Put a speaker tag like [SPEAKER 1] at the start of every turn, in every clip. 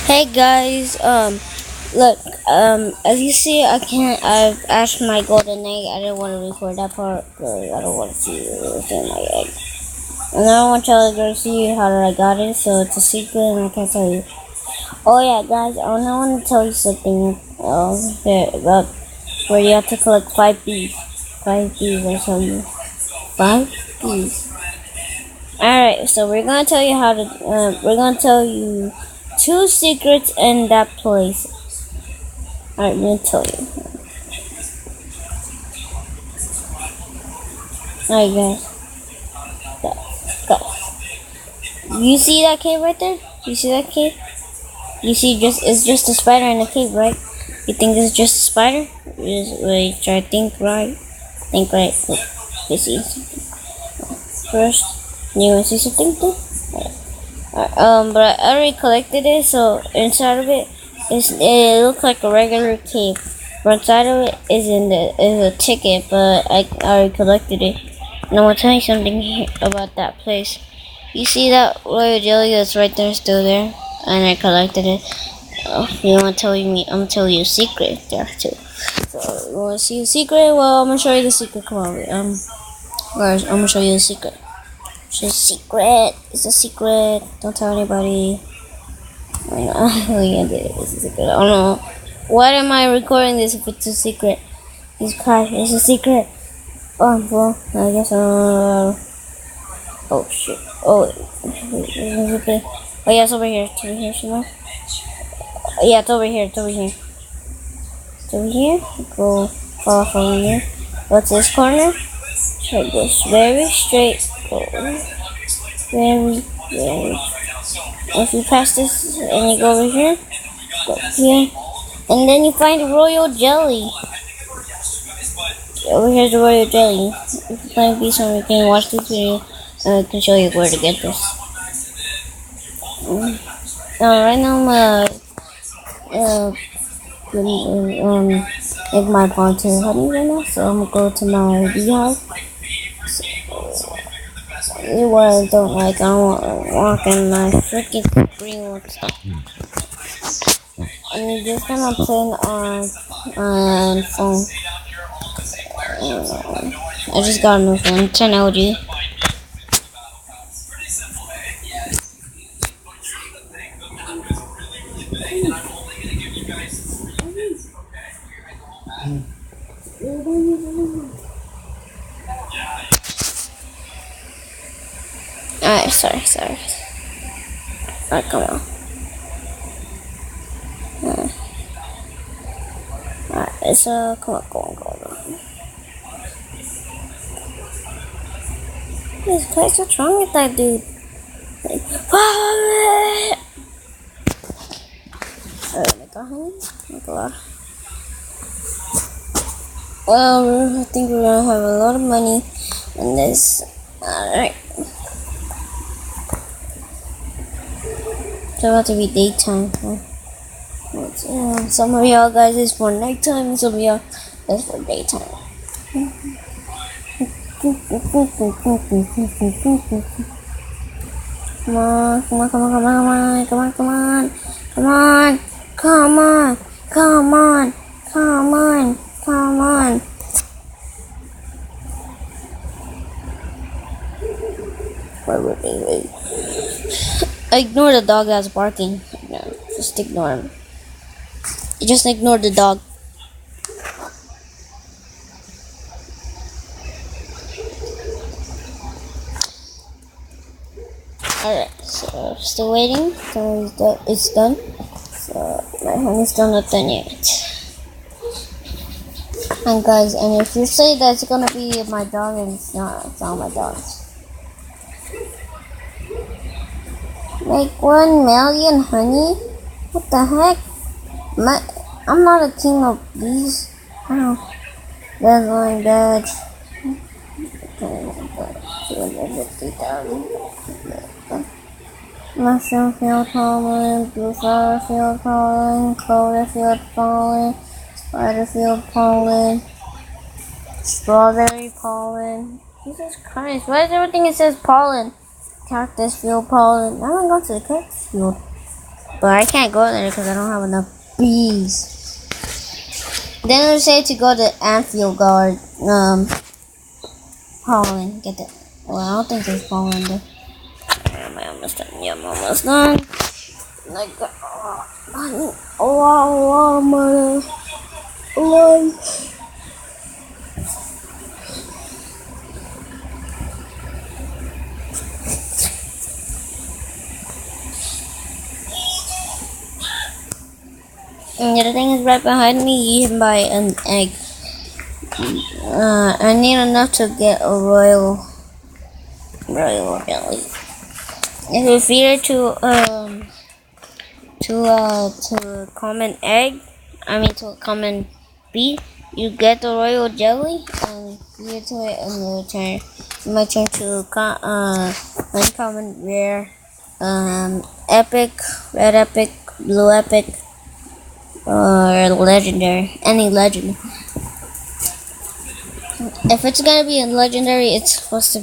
[SPEAKER 1] Hey guys, look, as you see, I've asked my golden egg. I didn't want to record that part because I don't want to see everything my egg. And I don't want y'all to go see how I got it, so it's a secret and I can't tell you. Oh yeah, guys, I want to tell you something, about where you have to collect 5 bees. 5 bees, I tell you. 5 bees. Alright, so we're gonna tell you 2 secrets in that place. Alright, I'm gonna tell you. Alright, guys. You see that cave right there? You see that cave? You see, it's just a spider in the cave, right? You think it's just a spider? Wait, try to think right. Think right. Look, you see. First, you wanna see something too? But I already collected it, so inside of it looks like a regular cave. But inside of it is a ticket, but I already collected it. And I want to tell you something about that place. You see that royal jelly that's right there, still there, and I collected it. You want to tell me? I'm gonna tell you a secret there too. So you want to see a secret? Well, I'm gonna show you the secret. Come on, guys, I'm gonna show you the secret. It's a secret. It's a secret. Don't tell anybody. I know. It's a secret. I don't know. Why am I recording this if it's a secret? It's a secret. Oh, well, I guess, oh, shit. Oh, wait. Oh, yeah, it's over here. It's over here, Shima. Yeah, it's over here. It's over here. It's over here. Go off over here. What's this corner? Like this. Very straight. Very. If you pass this and you go over here, and then you find royal jelly. Over here's the royal jelly. If you find be somewhere, you can watch this video and I can show you where to get this. Right now make my pond to honey right now, so I'm gonna go to my beehive. What I don't like, I don't want to walk in my freaking greenwood stuff. I'm just gonna play on phone. I just got a new phone, 10 LG. Alright, sorry. Alright, come on. Alright, it's come on, go on. This place, what's wrong with that dude? Like, alright, honey. Well, I think we're gonna have a lot of money in this. Alright. It's about to be daytime. Some of y'all guys is for nighttime, and some of y'all is for daytime. Come on. Wait. Ignore the dog that's barking. No, just ignore him. Just ignore the dog. Alright, so still waiting. So it's done. So my honey's still not done yet. And guys, and if you say that it's gonna be my dog, and it's not my dog. Like 1 million honey? What the heck? I'm not a king of bees. Wow. That's my dad. 250,000. Mushroom field pollen, blue flower field pollen, clover field pollen, spider field pollen, strawberry pollen. Jesus Christ, why is everything it says pollen? Cactus field pollen. I'm gonna go to the cactus field. But I can't go there because I don't have enough bees. Then we say to go to Anfield Guard, pollen. Get that. Well, I don't think there's pollen there. Am I almost done? Yeah, I'm almost done. Like, and the other thing is right behind me. You can buy an egg. I need enough to get a royal jelly. If you feed it to a common egg, to a common bee, you get the royal jelly and feed it to it, and it might turn to uncommon, rare, epic, red epic, blue epic, or legendary, any legend. If it's gonna be a legendary, it's supposed to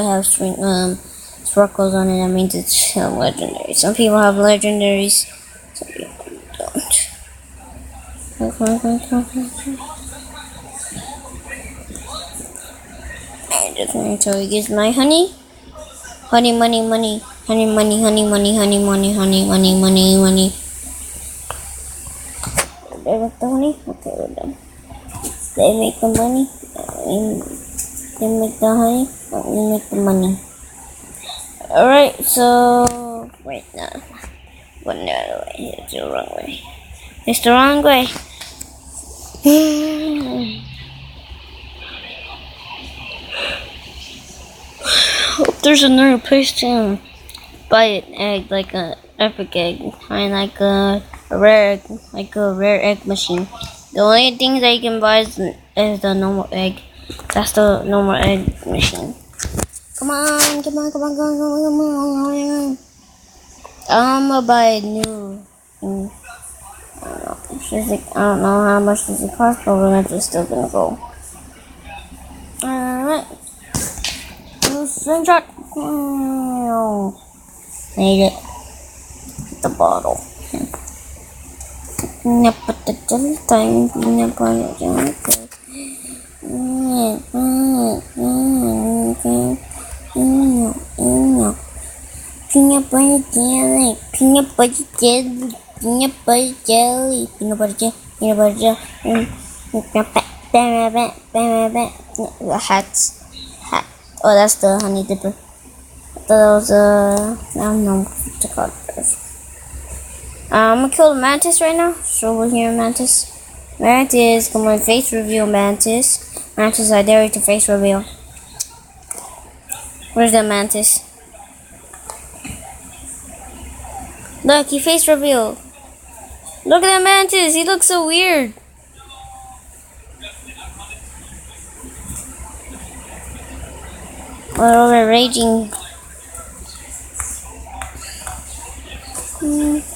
[SPEAKER 1] have sparkles on it. That means it's a legendary. Some people have legendaries, some people don't. I'm just going to use my honey. Honey, money, money. Honey, money, honey, money, honey, money, honey, money, money, money. They make the honey? Okay, we're done. They make the money. They make the honey. We make the money. Alright, so... Wait, no. Going the other way. It's the wrong way. It's the wrong way. There's another place to buy an egg, like an epic egg, and like a rare egg machine. The only thing that you can buy is the normal egg. That's the normal egg machine. Come on. I'm gonna buy a new. I don't know how much does it cost, but we're just still gonna go. Alright. Slingshot. Made it. The bottle. Put the jelly time. Peanut butter jelly. Peanut butter jelly. Peanut butter jelly. Peanut butter jelly. Peanut butter jelly. Hats. Oh, that's the honey dipper. I thought that was I don't know what to call it. I'm gonna kill the mantis right now. So we're here, mantis. Mantis, come on, face reveal, mantis. Mantis, I dare you to face reveal. Where's the mantis? Look, he face reveal. Look at that mantis. He looks so weird. We're over raging. Peanut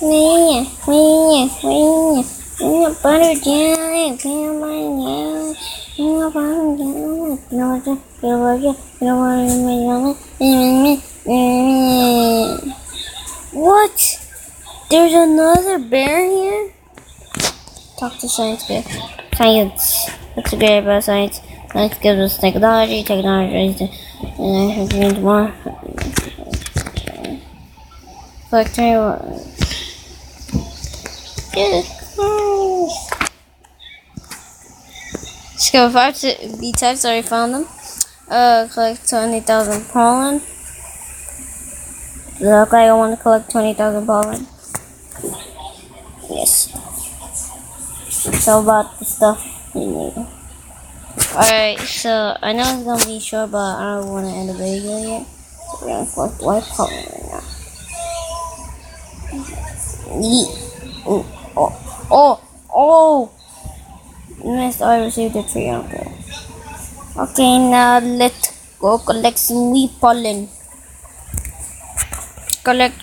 [SPEAKER 1] butter jelly. Peanut butter jelly. Peanut butter jelly. Peanut butter jelly. What? There's another bear here? Talk to science bear. Science. What's great about science? Science gives us technology. Technology is means more. Collect 21. Discover 5 B types. Already found them. Collect 20,000 pollen. Look like I want to collect 20,000 pollen. Yes. So about the stuff we need. Alright, so I know it's gonna be short, but I don't want to end the video yet. So we're gonna collect white pollen right now. Oh! Missed, I received a tree. Okay, now let's go collect some wheat pollen. Collect.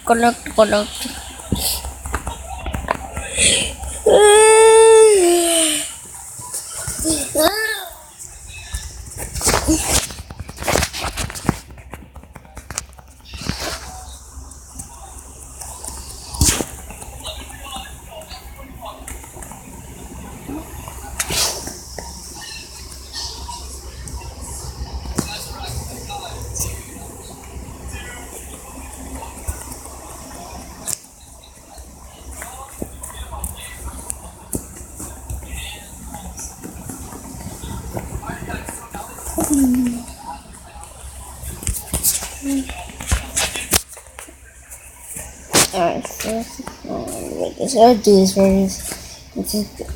[SPEAKER 1] I'll do this first.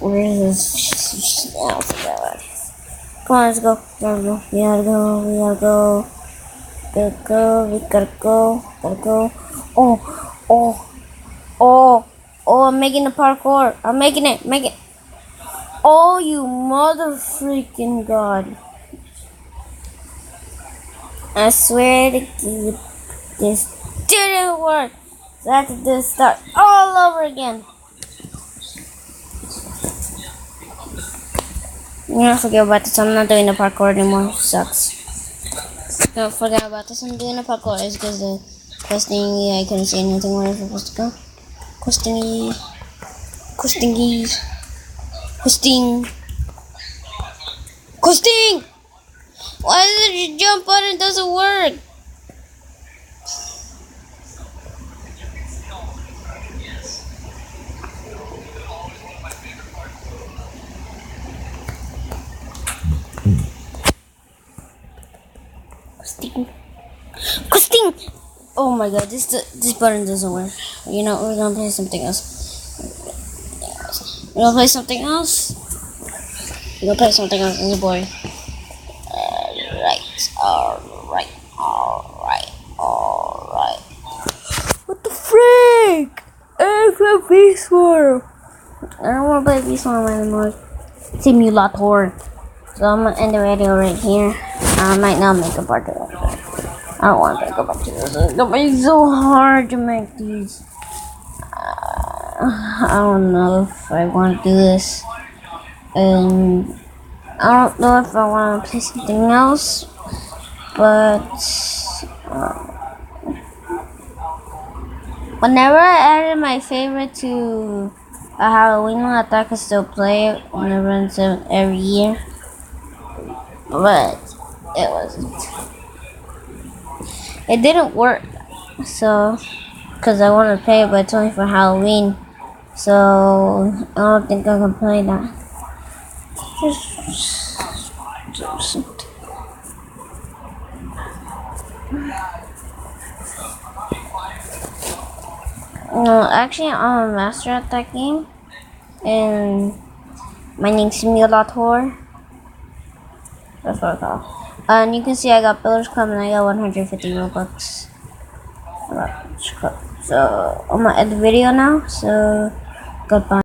[SPEAKER 1] Where is this? Oh, I forgot about it. Come on, let's go. We gotta go. We gotta go. Oh, I'm making the parkour. I'm making it. Make it. Oh, you mother freaking god. I swear to God, this didn't work. So I have to do start all over again. Don't forget about this. I'm not doing the parkour anymore. Sucks. Don't forget about this. I'm doing the parkour. It's because the questing, I couldn't see anything where I was supposed to go. Questing. Why did your jump button doesn't work? Questing. Oh my god, this button doesn't work. You know, we're gonna play something else. We're gonna play something else. It's boring. Alright. What the freak? I play Beast War. I don't wanna play Beast War anymore. Simulator. So I'm gonna end the video right here. I might not make a part of it. I don't want to go back to this. It's gonna be so hard to make these. I don't know if I want to do this. And I don't know if I want to play something else. But whenever I added my favorite to a Halloween one, I thought I could still play it whenever it's every year. But it wasn't. It didn't work. So, because I wanted to play it, but it's only for Halloween. So, I don't think I can play that. Just do something. No, actually, I'm a master at that game. And my name's Simulator. That's what I call. And you can see I got Builders Club and I got 150 Robux. So, I'm gonna end the video now. So, goodbye.